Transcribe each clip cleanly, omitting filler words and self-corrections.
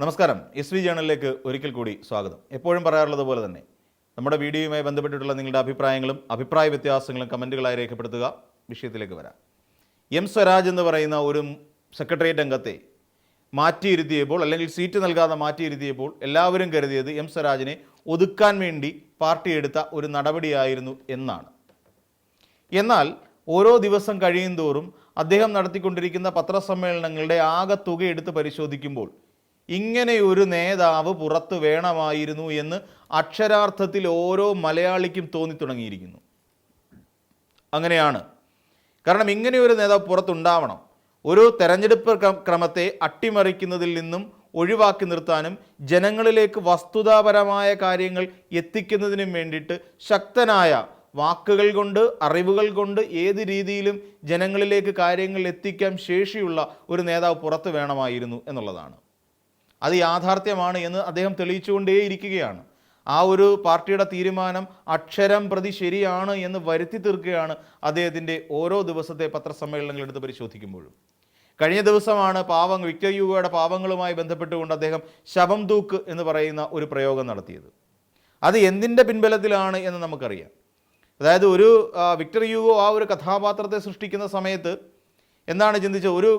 നമസ്കാരം. SV ജേണലിലേക്ക് ഒരിക്കൽ കൂടി സ്വാഗതം. എപ്പോഴും പറയാറുള്ളത് പോലെ തന്നെ നമ്മുടെ വീഡിയോയുമായി ബന്ധപ്പെട്ടിട്ടുള്ള നിങ്ങളുടെ അഭിപ്രായങ്ങളും അഭിപ്രായ വ്യത്യാസങ്ങളും കമൻറ്റുകളായി രേഖപ്പെടുത്തുക. വിഷയത്തിലേക്ക് വരാം. എം സ്വരാജ് എന്ന് പറയുന്ന ഒരു സെക്രട്ടേറിയറ്റ് അംഗത്തെ മാറ്റിയിരുത്തിയപ്പോൾ, അല്ലെങ്കിൽ സീറ്റ് നൽകാതെ മാറ്റിയിരുത്തിയപ്പോൾ എല്ലാവരും കരുതിയത് എം സ്വരാജിനെ ഒതുക്കാൻ വേണ്ടി പാർട്ടി എടുത്ത ഒരു നടപടിയായിരുന്നു എന്നാണ്. എന്നാൽ ഓരോ ദിവസം കഴിയും തോറും അദ്ദേഹം നടത്തിക്കൊണ്ടിരിക്കുന്ന പത്രസമ്മേളനങ്ങളുടെ ആകെ തുക എടുത്ത് പരിശോധിക്കുമ്പോൾ ഇങ്ങനെയൊരു നേതാവ് പുറത്തു വേണമായിരുന്നു എന്ന് അക്ഷരാർത്ഥത്തിൽ ഓരോ മലയാളിക്കും തോന്നിത്തുടങ്ങിയിരിക്കുന്നു. അങ്ങനെയാണ്. കാരണം ഇങ്ങനെയൊരു നേതാവ് പുറത്തുണ്ടാവണം. ഒരു തെരഞ്ഞെടുപ്പ് ക്രമത്തെ അട്ടിമറിക്കുന്നതിൽ നിന്നും ഒഴിവാക്കി നിർത്താനും ജനങ്ങളിലേക്ക് വസ്തുതാപരമായ കാര്യങ്ങൾ എത്തിക്കുന്നതിനും വേണ്ടിയിട്ട് ശക്തനായ വാക്കുകൾ കൊണ്ട്, അറിവുകൾ കൊണ്ട് ഏത് രീതിയിലും ജനങ്ങളിലേക്ക് കാര്യങ്ങൾ എത്തിക്കാൻ ശേഷിയുള്ള ഒരു നേതാവ് പുറത്തു വേണമായിരുന്നു എന്നുള്ളതാണ്. അത് യാഥാർത്ഥ്യമാണ് എന്ന് അദ്ദേഹം തെളിയിച്ചുകൊണ്ടേയിരിക്കുകയാണ്. ആ ഒരു പാർട്ടിയുടെ തീരുമാനം അക്ഷരം പ്രതി ശരിയാണ് എന്ന് വരുത്തി തീർക്കുകയാണ് അദ്ദേഹത്തിൻ്റെ ഓരോ ദിവസത്തെ പത്രസമ്മേളനങ്ങൾ എടുത്ത് പരിശോധിക്കുമ്പോഴും. കഴിഞ്ഞ ദിവസമാണ് വിക്ടർ യൂഗോയുടെ പാവങ്ങളുമായി ബന്ധപ്പെട്ടുകൊണ്ട് അദ്ദേഹം ശവം തൂക്ക് എന്ന് പറയുന്ന ഒരു പ്രയോഗം നടത്തിയത്. അത് എന്തിൻ്റെ പിൻബലത്തിലാണ് എന്ന് നമുക്കറിയാം. അതായത് വിക്ടർ യൂഗോ ആ ഒരു കഥാപാത്രത്തെ സൃഷ്ടിക്കുന്ന സമയത്ത് എന്താണ് ചിന്തിച്ചത്? ഒരു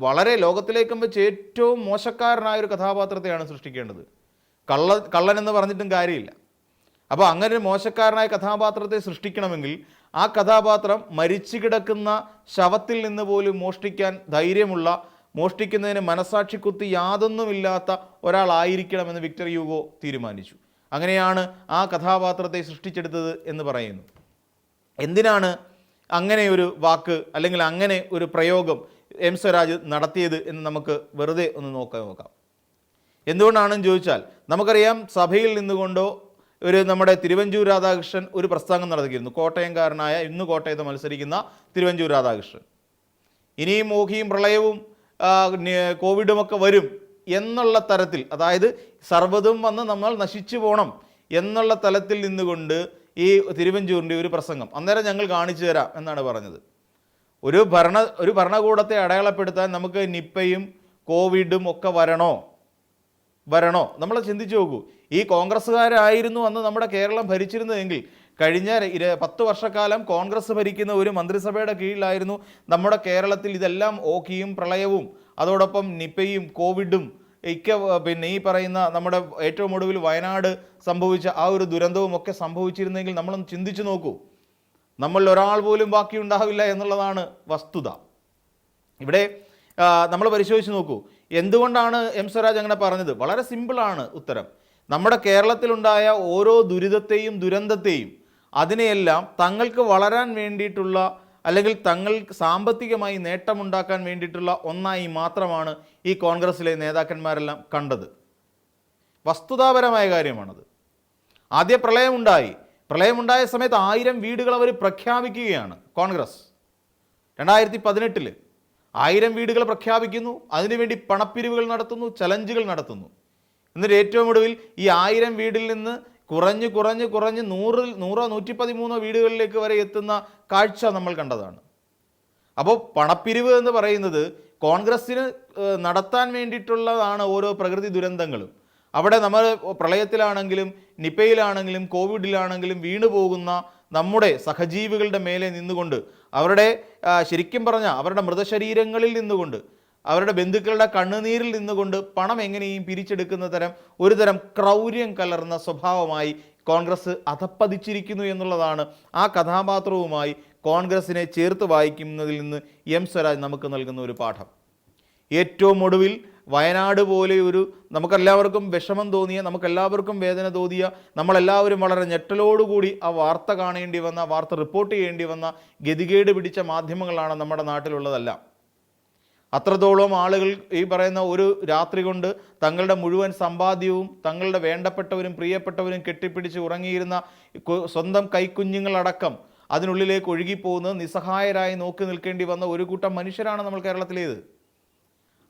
വളരെ ലോകത്തിലേക്കും വെച്ച് ഏറ്റവും മോശക്കാരനായ ഒരു കഥാപാത്രത്തെയാണ് സൃഷ്ടിക്കേണ്ടത്. കള്ളൻ എന്ന് പറഞ്ഞിട്ടും കാര്യമില്ല. അപ്പോൾ അങ്ങനെ ഒരു മോശക്കാരനായ കഥാപാത്രത്തെ സൃഷ്ടിക്കണമെങ്കിൽ ആ കഥാപാത്രം മരിച്ചു കിടക്കുന്ന ശവത്തിൽ നിന്ന് പോലും മോഷ്ടിക്കാൻ ധൈര്യമുള്ള, മോഷ്ടിക്കുന്നതിന് മനസാക്ഷി കുത്തി യാതൊന്നുമില്ലാത്ത ഒരാളായിരിക്കണമെന്ന് വിക്ടർ യൂഗോ തീരുമാനിച്ചു. അങ്ങനെയാണ് ആ കഥാപാത്രത്തെ സൃഷ്ടിച്ചെടുത്തത് എന്ന് പറയുന്നു. എന്തിനാണ് അങ്ങനെ ഒരു വാക്ക് അല്ലെങ്കിൽ അങ്ങനെ ഒരു പ്രയോഗം എം സ്വരാജ് നടത്തിയത് എന്ന് നമുക്ക് വെറുതെ ഒന്ന് നോക്കാം. എന്തുകൊണ്ടാണെന്ന് ചോദിച്ചാൽ, നമുക്കറിയാം സഭയിൽ നിന്നുകൊണ്ടോ നമ്മുടെ തിരുവഞ്ചൂർ രാധാകൃഷ്ണൻ ഒരു പ്രസംഗം നടത്തിയിരുന്നു. കോട്ടയംകാരനായ, ഇന്ന് കോട്ടയത്ത് മത്സരിക്കുന്ന തിരുവഞ്ചൂർ രാധാകൃഷ്ണൻ. ഇനിയും മോഹിയും പ്രളയവും കോവിഡുമൊക്കെ വരും എന്നുള്ള തരത്തിൽ, അതായത് സർവ്വതും വന്ന് നമ്മൾ നശിച്ചു പോകണം എന്നുള്ള തലത്തിൽ നിന്നുകൊണ്ട് ഈ തിരുവഞ്ചൂരിൻ്റെ ഒരു പ്രസംഗം അന്നേരം ഞങ്ങൾ കാണിച്ചു തരാം എന്നാണ് പറഞ്ഞത്. ഒരു ഭരണകൂടത്തെ അടയാളപ്പെടുത്താൻ നമുക്ക് നിപ്പയും കോവിഡും ഒക്കെ വരണോ? നമ്മൾ ചിന്തിച്ചു നോക്കൂ. ഈ കോൺഗ്രസ്സുകാരായിരുന്നു അന്ന് നമ്മുടെ കേരളം ഭരിച്ചിരുന്നതെങ്കിൽ, കഴിഞ്ഞ 10 വർഷക്കാലം കോൺഗ്രസ് ഭരിക്കുന്ന ഒരു മന്ത്രിസഭയുടെ കീഴിലായിരുന്നു നമ്മുടെ കേരളത്തിൽ ഇതെല്ലാം ഓഖിയും പ്രളയവും അതോടൊപ്പം നിപ്പയും കോവിഡും ഈ പറയുന്ന നമ്മുടെ ഏറ്റവും ഒടുവിൽ വയനാട് സംഭവിച്ച ആ ഒരു ദുരന്തവും ഒക്കെ സംഭവിച്ചിരുന്നെങ്കിൽ നമ്മളൊന്ന് ചിന്തിച്ചു നോക്കൂ. നമ്മളിൽ ഒരാൾ പോലും ബാക്കി ഉണ്ടാവില്ല എന്നുള്ളതാണ് വസ്തുത. ഇവിടെ നമ്മൾ പരിശോധിച്ച് നോക്കൂ. എന്തുകൊണ്ടാണ് എം സ്വരാജ് അങ്ങനെ പറഞ്ഞത്? വളരെ സിമ്പിളാണ് ഉത്തരം. നമ്മുടെ കേരളത്തിലുണ്ടായ ഓരോ ദുരന്തത്തെയും അതിനെയെല്ലാം തങ്ങൾക്ക് വളരാൻ വേണ്ടിയിട്ടുള്ള, അല്ലെങ്കിൽ തങ്ങൾ സാമ്പത്തികമായി നേട്ടമുണ്ടാക്കാൻ വേണ്ടിയിട്ടുള്ള ഒന്നായി മാത്രമാണ് ഈ കോൺഗ്രസ്സിലെ നേതാക്കന്മാരെല്ലാം കണ്ടത്. വസ്തുതാപരമായ കാര്യമാണത്. ആദ്യ പ്രളയമുണ്ടായ സമയത്ത് 1000 വീടുകൾ അവർ പ്രഖ്യാപിക്കുകയാണ് കോൺഗ്രസ്. 2018 1000 വീടുകൾ പ്രഖ്യാപിക്കുന്നു. അതിനുവേണ്ടി പണപ്പിരിവുകൾ നടത്തുന്നു, ചലഞ്ചുകൾ നടത്തുന്നു. എന്നിട്ട് ഏറ്റവും ഒടുവിൽ ഈ 1000 വീടിൽ നിന്ന് കുറഞ്ഞ് 100-113 വീടുകളിലേക്ക് വരെ എത്തുന്ന കാഴ്ച നമ്മൾ കണ്ടതാണ്. അപ്പോൾ പണപ്പിരിവ് എന്ന് പറയുന്നത് കോൺഗ്രസ്സിന് നടത്താൻ വേണ്ടിയിട്ടുള്ളതാണ് ഓരോ പ്രകൃതി ദുരന്തങ്ങളും. അവിടെ നമ്മൾ പ്രളയത്തിലാണെങ്കിലും നിപ്പയിലാണെങ്കിലും കോവിഡിലാണെങ്കിലും വീണുപോകുന്ന നമ്മുടെ സഹജീവികളുടെ മേലെ നിന്നുകൊണ്ട്, അവരുടെ ശരിക്കും പറഞ്ഞാൽ അവരുടെ മൃതശരീരങ്ങളിൽ നിന്നുകൊണ്ട്, അവരുടെ ബന്ധുക്കളുടെ കണ്ണുനീരിൽ നിന്നുകൊണ്ട് പണം എങ്ങനെയും പിരിച്ചെടുക്കുന്ന ഒരു തരം ക്രൗര്യം കലർന്ന സ്വഭാവമായി കോൺഗ്രസ് അധപ്പതിച്ചിരിക്കുന്നു എന്നുള്ളതാണ് ആ കഥാപാത്രവുമായി കോൺഗ്രസിനെ ചേർത്ത് വായിക്കുന്നതിൽ നിന്ന് എം സ്വരാജ് നമുക്ക് നൽകുന്ന ഒരു പാഠം. ഏറ്റവും ഒടുവിൽ വയനാട് പോലെ നമുക്കെല്ലാവർക്കും വിഷമം തോന്നിയ, നമുക്കെല്ലാവർക്കും വേദന തോന്നിയ, നമ്മളെല്ലാവരും വളരെ ഞെട്ടലോടുകൂടി ആ വാർത്ത കാണേണ്ടി വന്ന, വാർത്ത റിപ്പോർട്ട് ചെയ്യേണ്ടി വന്ന ഗതികേട് പിടിച്ച മാധ്യമങ്ങളാണ് നമ്മുടെ നാട്ടിലുള്ളതല്ല. അത്രത്തോളം ആളുകൾ ഈ പറയുന്ന ഒരു രാത്രി കൊണ്ട് തങ്ങളുടെ മുഴുവൻ സമ്പാദ്യവും തങ്ങളുടെ വേണ്ടപ്പെട്ടവരും പ്രിയപ്പെട്ടവരും കെട്ടിപ്പിടിച്ച് ഉറങ്ങിയിരുന്ന സ്വന്തം കൈക്കുഞ്ഞുങ്ങളടക്കം അതിനുള്ളിലേക്ക് ഒഴുകിപ്പോകുന്നത് നിസ്സഹായരായി നോക്കി നിൽക്കേണ്ടി വന്ന ഒരു കൂട്ടം മനുഷ്യരാണ് നമ്മൾ കേരളത്തിലേത്.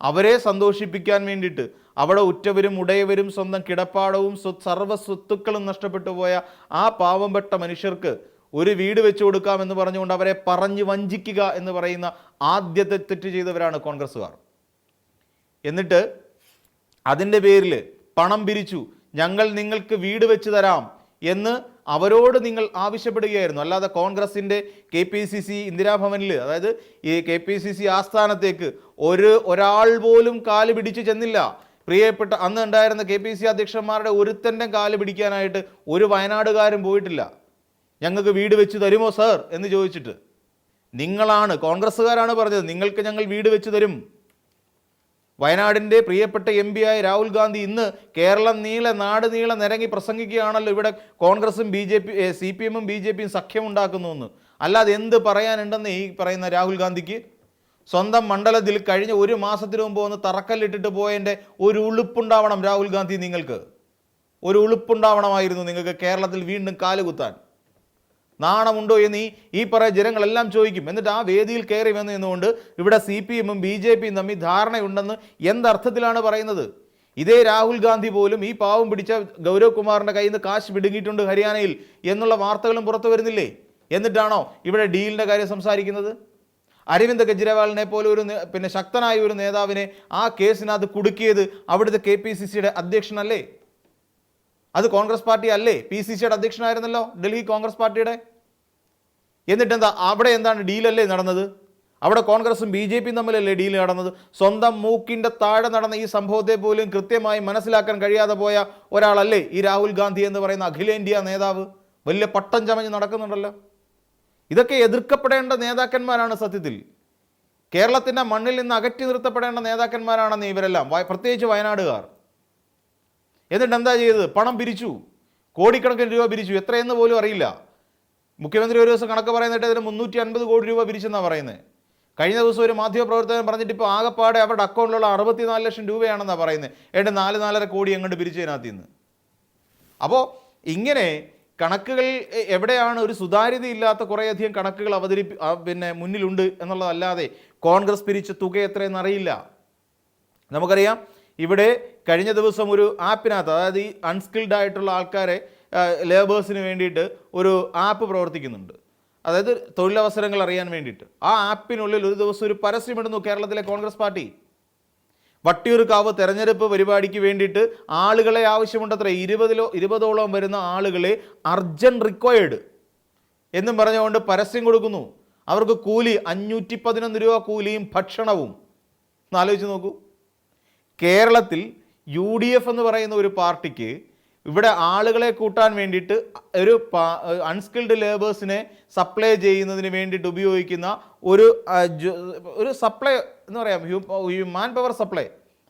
അവരെ സന്തോഷിപ്പിക്കാൻ വേണ്ടിയിട്ട് അവിടെ ഉറ്റവരും ഉടയവരും സ്വന്തം കിടപ്പാടവും സർവ്വ സ്വത്തുക്കളും നഷ്ടപ്പെട്ടു പോയ ആ പാവംപെട്ട മനുഷ്യർക്ക് ഒരു വീട് വെച്ചു കൊടുക്കാമെന്ന് പറഞ്ഞുകൊണ്ട് അവരെ പറഞ്ഞു വഞ്ചിക്കുക എന്ന് പറയുന്ന ആദ്യത്തെ തെറ്റ് ചെയ്തവരാണ് കോൺഗ്രസ്സുകാർ. എന്നിട്ട് അതിൻ്റെ പേരിൽ പണം പിരിച്ചു, ഞങ്ങൾ നിങ്ങൾക്ക് വീട് വെച്ച് തരാം എന്ന് അവരോട് നിങ്ങൾ ആവശ്യപ്പെടുകയായിരുന്നു. അല്ലാതെ കോൺഗ്രസിൻ്റെ KPCC ഇന്ദിരാഭവനിൽ, അതായത് ഈ KPCC ആസ്ഥാനത്തേക്ക് ഒരാൾ പോലും കാല് പിടിച്ച് ചെന്നില്ല. പ്രിയപ്പെട്ട അന്ന് ഉണ്ടായിരുന്ന KPCC അധ്യക്ഷന്മാരുടെ ഒരുത്തൻ്റെ കാല് പിടിക്കാനായിട്ട് ഒരു വയനാടുകാരും പോയിട്ടില്ല. ഞങ്ങൾക്ക് വീട് വെച്ച് തരുമോ സർ എന്ന് ചോദിച്ചിട്ട്. നിങ്ങളാണ്, കോൺഗ്രസ്സുകാരാണ് പറഞ്ഞത്, നിങ്ങൾക്ക് ഞങ്ങൾ വീട് വെച്ച് തരും. വയനാടിൻ്റെ പ്രിയപ്പെട്ട MP ആയ രാഹുൽ ഗാന്ധി ഇന്ന് കേരളം നീളെ നാട് നീളെ നിരങ്ങി പ്രസംഗിക്കുകയാണല്ലോ, ഇവിടെ കോൺഗ്രസും CPM ഉം BJPയും സഖ്യമുണ്ടാക്കുന്നു എന്ന്. അല്ലാതെ എന്ത് പറയാനുണ്ടെന്ന് ഈ പറയുന്ന രാഹുൽ ഗാന്ധിക്ക്? സ്വന്തം മണ്ഡലത്തിൽ കഴിഞ്ഞ ഒരു മാസത്തിന് മുമ്പ് ഒന്ന് തറക്കല്ലിട്ടിട്ട് പോയതിൻ്റെ ഒരു ഉളുപ്പുണ്ടാവണം രാഹുൽ ഗാന്ധി. നിങ്ങൾക്ക് ഒരു ഉളുപ്പുണ്ടാവണമായിരുന്നു നിങ്ങൾക്ക് കേരളത്തിൽ വീണ്ടും കാലുകുത്താൻ. നാണമുണ്ടോ എന്ന് ഈ പറയുന്ന ജനങ്ങളെല്ലാം ചോദിക്കും. എന്നിട്ട് ആ വേദിയിൽ കയറി വന്നുകൊണ്ട് ഇവിടെ CPM ഉം BJPയും തമ്മിൽ ധാരണയുണ്ടെന്ന് എന്തർത്ഥത്തിലാണ് പറയുന്നത്? ഇതേ രാഹുൽ ഗാന്ധി പോലും ഈ പാവം പിടിച്ച ഗൗരവ് കുമാറിൻ്റെ കയ്യിൽ നിന്ന് കാശ് പിടുങ്ങിയിട്ടുണ്ട് ഹരിയാനയിൽ എന്നുള്ള വാർത്തകളും പുറത്തു വരുന്നില്ലേ? എന്നിട്ടാണോ ഇവിടെ ഡീലിൻ്റെ കാര്യം സംസാരിക്കുന്നത്? അരവിന്ദ് കെജ്രിവാളിനെ പോലെ ഒരു ശക്തനായ ഒരു നേതാവിനെ ആ കേസിനകത്ത് കുടുക്കിയത് അവിടുത്തെ KPCCയുടെ അധ്യക്ഷനല്ലേ? അത് കോൺഗ്രസ് പാർട്ടി അല്ലേ? PCCയുടെ അധ്യക്ഷനായിരുന്നല്ലോ ഡൽഹി കോൺഗ്രസ് പാർട്ടിയുടെ. എന്നിട്ടെന്താ അവിടെ എന്താണ് ഡീലല്ലേ നടന്നത്? അവിടെ കോൺഗ്രസും BJPയും തമ്മിലല്ലേ ഡീൽ നടന്നത്? സ്വന്തം മൂക്കിൻ്റെ താഴെ നടന്ന ഈ സംഭവത്തെ പോലും കൃത്യമായി മനസ്സിലാക്കാൻ കഴിയാതെ പോയ ഒരാളല്ലേ ഈ രാഹുൽ ഗാന്ധി എന്ന് പറയുന്ന അഖിലേന്ത്യാ നേതാവ്? വലിയ പട്ടം ചമഞ്ഞ് നടക്കുന്നുണ്ടല്ലോ. ഇതൊക്കെ എതിർക്കപ്പെടേണ്ട നേതാക്കന്മാരാണ് സത്യത്തിൽ. കേരളത്തിൻ്റെ മണ്ണിൽ നിന്ന് അകറ്റി നിർത്തപ്പെടേണ്ട നേതാക്കന്മാരാണെന്ന് ഇവരെല്ലാം, പ്രത്യേകിച്ച് വയനാടുകാർ. എന്നിട്ട് എന്താ ചെയ്തത്? പണം പിരിച്ചു, കോടിക്കണക്കിന് രൂപ പിരിച്ചു. എത്രയെന്ന് പോലും അറിയില്ല. മുഖ്യമന്ത്രി ഒരു ദിവസം കണക്ക് പറയുന്നിട്ട് അതിന് 350 കോടി രൂപ പിരിച്ചെന്നാണ് പറയുന്നത്. കഴിഞ്ഞ ദിവസം ഒരു മാധ്യമപ്രവർത്തകൻ പറഞ്ഞിട്ട് ഇപ്പോൾ ആകെപ്പാടെ അവരുടെ അക്കൗണ്ടിലുള്ള 64 ലക്ഷം രൂപയാണെന്നാണ് പറയുന്നത്. ഏട്ട് 4-4.5 കോടി അങ്ങോട്ട് പിരിച്ചതിനകത്ത് നിന്ന്. അപ്പോൾ ഇങ്ങനെ കണക്കുകൾ എവിടെയാണ്? ഒരു സുതാര്യതയില്ലാത്ത കുറേയധികം കണക്കുകൾ മുന്നിലുണ്ട് എന്നുള്ളതല്ലാതെ കോൺഗ്രസ് പിരിച്ച തുക എത്രയെന്ന് അറിയില്ല. നമുക്കറിയാം ഇവിടെ കഴിഞ്ഞ ദിവസം ഒരു ആപ്പിനകത്ത്, അതായത് ഈ അൺസ്കിൽഡ് ആയിട്ടുള്ള ആൾക്കാരെ ലേബേഴ്സിന് വേണ്ടിയിട്ട് ഒരു ആപ്പ് പ്രവർത്തിക്കുന്നുണ്ട്. അതായത് തൊഴിലവസരങ്ങൾ അറിയാൻ വേണ്ടിയിട്ട്. ആ ആപ്പിനുള്ളിൽ ഒരു ദിവസം ഒരു പരസ്യമിടുന്നു കേരളത്തിലെ കോൺഗ്രസ് പാർട്ടി. വട്ടിയൂർക്കാവ് തെരഞ്ഞെടുപ്പ് പരിപാടിക്ക് വേണ്ടിയിട്ട് ആളുകളെ ആവശ്യമുണ്ടത്രേ. 20ഓളം വരുന്ന ആളുകളെ അർജന്റ് റിക്വയർഡ് എന്നും പറഞ്ഞുകൊണ്ട് പരസ്യം കൊടുക്കുന്നു. അവർക്ക് കൂലി 511 രൂപ കൂലിയും ഭക്ഷണവും. ഒന്ന് ആലോചിച്ച് നോക്കൂ. കേരളത്തിൽ UDF എന്ന് പറയുന്ന ഒരു പാർട്ടിക്ക് ഇവിടെ ആളുകളെ കൂട്ടാൻ വേണ്ടിയിട്ട് അൺസ്കിൽഡ് ലേബേഴ്സിനെ സപ്ലൈ ചെയ്യുന്നതിന് വേണ്ടിയിട്ട് ഉപയോഗിക്കുന്ന ഒരു സപ്ലൈ എന്ന് പറയാം, മാൻ പവർ സപ്ലൈ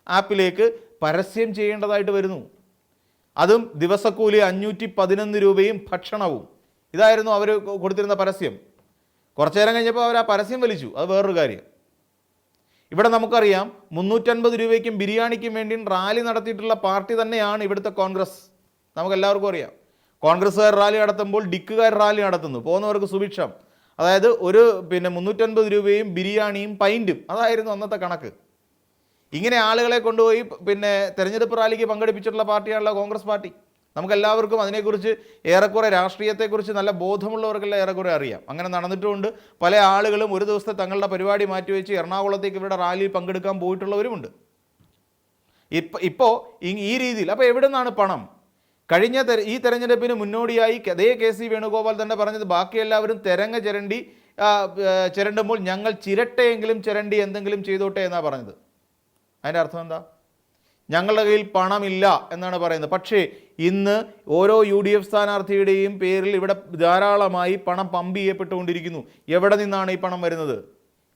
ആപ്പിലേക്ക് പരസ്യം ചെയ്യേണ്ടതായിട്ട് വരുന്നു. അതും ദിവസക്കൂലി 511 രൂപയും ഭക്ഷണവും. ഇതായിരുന്നു അവർ കൊടുത്തിരുന്ന പരസ്യം. കുറച്ചു നേരം കഴിഞ്ഞപ്പോൾ അവർ ആ പരസ്യം വലിച്ചു. അത് വേറൊരു കാര്യം. ഇവിടെ നമുക്കറിയാം 350 രൂപയ്ക്കും ബിരിയാണിക്കും വേണ്ടി റാലി നടത്തിയിട്ടുള്ള പാർട്ടി തന്നെയാണ് ഇവിടുത്തെ കോൺഗ്രസ്. നമുക്കെല്ലാവർക്കും അറിയാം. കോൺഗ്രസ്സുകാർ റാലി നടത്തുമ്പോൾ ഡിക്കുകാർ റാലി നടത്തുന്നു, പോകുന്നവർക്ക് സുഭിക്ഷം. അതായത് 350 രൂപയും ബിരിയാണിയും പൈൻറ്റും, അതായിരുന്നു അന്നത്തെ കണക്ക്. ഇങ്ങനെ ആളുകളെ കൊണ്ടുപോയി തെരഞ്ഞെടുപ്പ് റാലിക്ക് പങ്കെടുപ്പിച്ചിട്ടുള്ള പാർട്ടിയാണല്ലോ കോൺഗ്രസ് പാർട്ടി. നമുക്കെല്ലാവർക്കും അതിനെക്കുറിച്ച് ഏറെക്കുറെ രാഷ്ട്രീയത്തെക്കുറിച്ച് നല്ല ബോധമുള്ളവർക്കെല്ലാം ഏറെക്കുറെ അറിയാം. അങ്ങനെ നടന്നിട്ടുമുണ്ട്. പല ആളുകളും ഒരു ദിവസത്തെ തങ്ങളുടെ പരിപാടി മാറ്റിവെച്ച് എറണാകുളത്തേക്ക് ഇവരുടെ റാലിയിൽ പങ്കെടുക്കാൻ പോയിട്ടുള്ളവരുമുണ്ട്. ഇപ്പോൾ ഈ രീതിയിൽ. അപ്പോൾ എവിടെ നിന്നാണ് പണം? കഴിഞ്ഞ ഈ തെരഞ്ഞെടുപ്പിന് മുന്നോടിയായി അതേ KC വേണുഗോപാൽ തന്നെ പറഞ്ഞത്, ബാക്കി എല്ലാവരും ചിരണ്ടുമ്പോൾ ഞങ്ങൾ ചിരട്ടയെങ്കിലും ചിരണ്ടി എന്തെങ്കിലും ചെയ്തോട്ടെ എന്നാണ് പറഞ്ഞത്. അതിൻ്റെ അർത്ഥം എന്താ? ഞങ്ങളുടെ കയ്യിൽ പണമില്ല എന്നാണ് പറയുന്നത്. പക്ഷേ ഇന്ന് ഓരോ UDF സ്ഥാനാർത്ഥിയുടെയും പേരിൽ ഇവിടെ ധാരാളമായി പണം പമ്പ് ചെയ്യപ്പെട്ടുകൊണ്ടിരിക്കുന്നു. എവിടെ നിന്നാണ് ഈ പണം വരുന്നത്?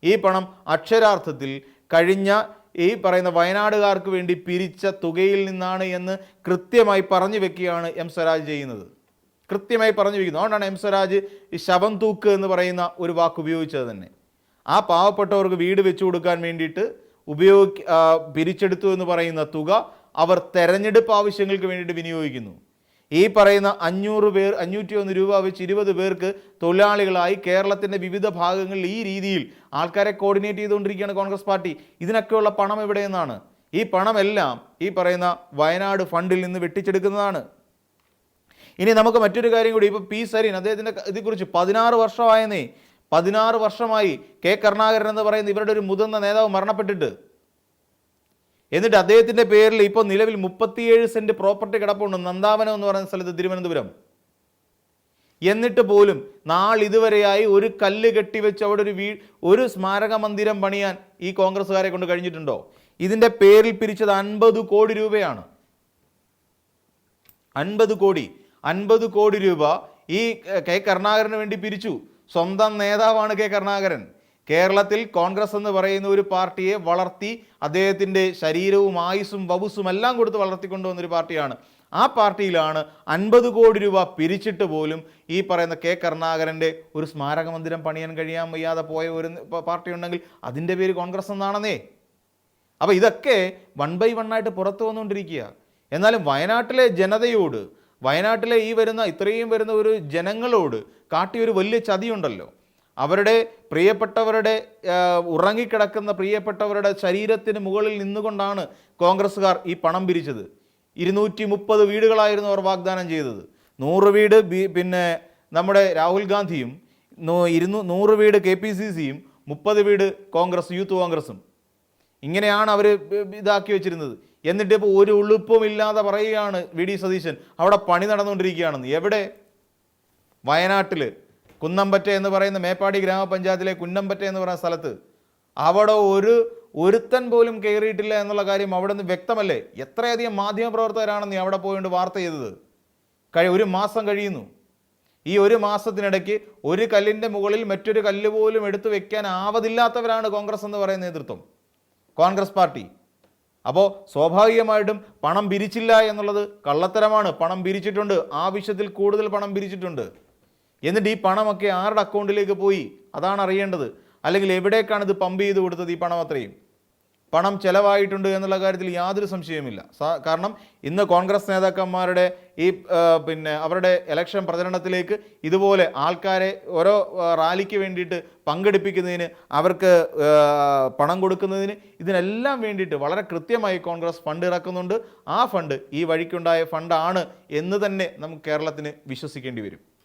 ഈ പണം അക്ഷരാർത്ഥത്തിൽ കഴിഞ്ഞ ഈ പറയുന്ന വയനാടുകാർക്ക് വേണ്ടി പിരിച്ച തുകയിൽ നിന്നാണ് എന്ന് കൃത്യമായി പറഞ്ഞു വെക്കുകയാണ് M സ്വരാജ് ചെയ്യുന്നത്. കൃത്യമായി പറഞ്ഞു വെക്കുന്നു. അതുകൊണ്ടാണ് M സ്വരാജ് ഈ ശവം തൂക്ക് എന്ന് പറയുന്ന ഒരു വാക്ക് ഉപയോഗിച്ചത് തന്നെ. ആ പാവപ്പെട്ടവർക്ക് വീട് വെച്ചു കൊടുക്കാൻ വേണ്ടിയിട്ട് പിരിച്ചെടുത്തു എന്ന് പറയുന്ന തുക അവർ തെരഞ്ഞെടുപ്പ് ആവശ്യങ്ങൾക്ക് വേണ്ടിയിട്ട് വിനിയോഗിക്കുന്നു. ഈ പറയുന്ന 501 രൂപ വെച്ച് 20 പേർക്ക് തൊഴിലാളികളായി കേരളത്തിൻ്റെ വിവിധ ഭാഗങ്ങളിൽ ഈ രീതിയിൽ ആൾക്കാരെ കോർഡിനേറ്റ് ചെയ്തുകൊണ്ടിരിക്കുകയാണ് കോൺഗ്രസ് പാർട്ടി. ഇതിനൊക്കെയുള്ള പണം എവിടെ നിന്നാണ്? ഈ പണമെല്ലാം ഈ പറയുന്ന വയനാട് ഫണ്ടിൽ നിന്ന് വെട്ടിച്ചെടുക്കുന്നതാണ്. ഇനി നമുക്ക് മറ്റൊരു കാര്യം കൂടി. ഇപ്പോൾ P സരീൻ, അദ്ദേഹത്തിൻ്റെ ഇതേക്കുറിച്ച് 16 വർഷമായെന്നേ. 16 വർഷമായി K കരുണാകരൻ എന്ന് പറയുന്ന ഇവരുടെ ഒരു മുതിർന്ന നേതാവ് മരണപ്പെട്ടിട്ട്. എന്നിട്ട് അദ്ദേഹത്തിൻ്റെ പേരിൽ ഇപ്പോൾ നിലവിൽ 37 സെൻറ്റ് പ്രോപ്പർട്ടി കിടപ്പുണ്ട് നന്ദാവനം എന്ന് പറയുന്ന സ്ഥലത്ത്, തിരുവനന്തപുരം. എന്നിട്ട് പോലും നാളിതുവരെയായി ഒരു കല്ല് കെട്ടിവെച്ച് അവിടെ ഒരു സ്മാരക മന്ദിരം പണിയാൻ ഈ കോൺഗ്രസ്സുകാരെ കൊണ്ട് കഴിഞ്ഞിട്ടുണ്ടോ? ഇതിൻ്റെ പേരിൽ പിരിച്ചത് 50 കോടി രൂപയാണ്. 50 കോടി രൂപ ഈ കെ കരുണാകരന് വേണ്ടി പിരിച്ചു. സ്വന്തം നേതാവാണ് കെ കരുണാകരൻ. കേരളത്തിൽ കോൺഗ്രസ് എന്ന് പറയുന്ന ഒരു പാർട്ടിയെ വളർത്തി അദ്ദേഹത്തിൻ്റെ ശരീരവും ആയുസ്സും വബുസും എല്ലാം കൊടുത്ത് വളർത്തിക്കൊണ്ടുവന്നൊരു പാർട്ടിയാണ്. ആ പാർട്ടിയിലാണ് 50 കോടി രൂപ പിരിച്ചിട്ട് പോലും ഈ പറയുന്ന കെ കരുണാകരൻ്റെ ഒരു സ്മാരക മന്ദിരം പണിയാൻ കഴിയാൻ വയ്യാതെ പോയ ഒരു പാർട്ടി ഉണ്ടെങ്കിൽ അതിൻ്റെ പേര് കോൺഗ്രസ് എന്നാണെന്നേ. അപ്പോൾ ഇതൊക്കെ 1 by 1 ആയിട്ട് പുറത്തു വന്നുകൊണ്ടിരിക്കുക. എന്നാലും വയനാട്ടിലെ ജനതയോട്, വയനാട്ടിലെ ഇത്രയും വരുന്ന ഒരു ജനങ്ങളോട് കാട്ടിയൊരു വലിയ ചതിയുണ്ടല്ലോ. അവരുടെ പ്രിയപ്പെട്ടവരുടെ ഉറങ്ങിക്കിടക്കുന്ന പ്രിയപ്പെട്ടവരുടെ ശരീരത്തിന് മുകളിൽ നിന്നുകൊണ്ടാണ് കോൺഗ്രസ്സുകാർ ഈ പണം പിരിച്ചത്. 230 വീടുകളായിരുന്നു അവർ വാഗ്ദാനം ചെയ്തത്. 100 വീട് പിന്നെ നമ്മുടെ രാഹുൽ ഗാന്ധിയും 100 വീട് KPCCയും 30 വീട് യൂത്ത് കോൺഗ്രസും ഇങ്ങനെയാണ് അവർ ഇതാക്കി വെച്ചിരുന്നത്. എന്നിട്ട് ഇപ്പോൾ ഒരു ഉളുപ്പുമില്ലാതെ പറയുകയാണ് VD സതീശൻ അവിടെ പണി നടന്നുകൊണ്ടിരിക്കുകയാണെന്ന്. എവിടെ? വയനാട്ടിൽ കുന്നമ്പറ്റ എന്ന് പറയുന്ന മേപ്പാടി ഗ്രാമപഞ്ചായത്തിലെ കുന്നമ്പറ്റ എന്ന് പറയുന്ന സ്ഥലത്ത് അവിടെ ഒരുത്തൻ പോലും കയറിയിട്ടില്ല എന്നുള്ള കാര്യം അവിടെ നിന്ന് വ്യക്തമല്ലേ? എത്രയധികം മാധ്യമപ്രവർത്തകരാണെന്ന് അവിടെ പോയിട്ട് വാർത്ത ചെയ്തത്. ഒരു മാസം കഴിയുന്നു. ഈ ഒരു മാസത്തിനിടയ്ക്ക് ഒരു കല്ലിൻ്റെ മുകളിൽ മറ്റൊരു കല്ല് പോലും എടുത്തു വെക്കാൻ ആവതില്ലാത്തവരാണ് കോൺഗ്രസ് എന്ന് പറയുന്ന നേതൃത്വം, കോൺഗ്രസ് പാർട്ടി. അപ്പോൾ സ്വാഭാവികമായിട്ടും പണം പിരിച്ചില്ല എന്നുള്ളത് കള്ളത്തരമാണ്. പണം പിരിച്ചിട്ടുണ്ട്, ആവശ്യത്തിൽ കൂടുതൽ പണം പിരിച്ചിട്ടുണ്ട്. എന്നിട്ട് ഈ പണമൊക്കെ ആരുടെ അക്കൗണ്ടിലേക്ക് പോയി അതാണ് അറിയേണ്ടത്. അല്ലെങ്കിൽ എവിടേക്കാണ് ഇത് പമ്പ് ചെയ്ത് കൊടുത്തത്? ഈ പണം അത്രയും പണം ചെലവായിട്ടുണ്ട് എന്നുള്ള കാര്യത്തിൽ യാതൊരു സംശയവുമില്ല. കാരണം ഇന്ന് കോൺഗ്രസ് നേതാക്കന്മാരുടെ അവരുടെ ഇലക്ഷൻ പ്രചരണത്തിലേക്ക് ഇതുപോലെ ആൾക്കാരെ ഓരോ റാലിക്ക് വേണ്ടിയിട്ട് പങ്കെടുപ്പിക്കുന്നതിന്, അവർക്ക് പണം കൊടുക്കുന്നതിന്, ഇതിനെല്ലാം വേണ്ടിയിട്ട് വളരെ കൃത്യമായി കോൺഗ്രസ് ഫണ്ട് ഇറക്കുന്നുണ്ട്. ആ ഫണ്ട് ഈ വഴിക്കുണ്ടായ ഫണ്ടാണ് എന്ന് തന്നെ നമുക്ക് കേരളത്തിന് വിശ്വസിക്കേണ്ടി വരും.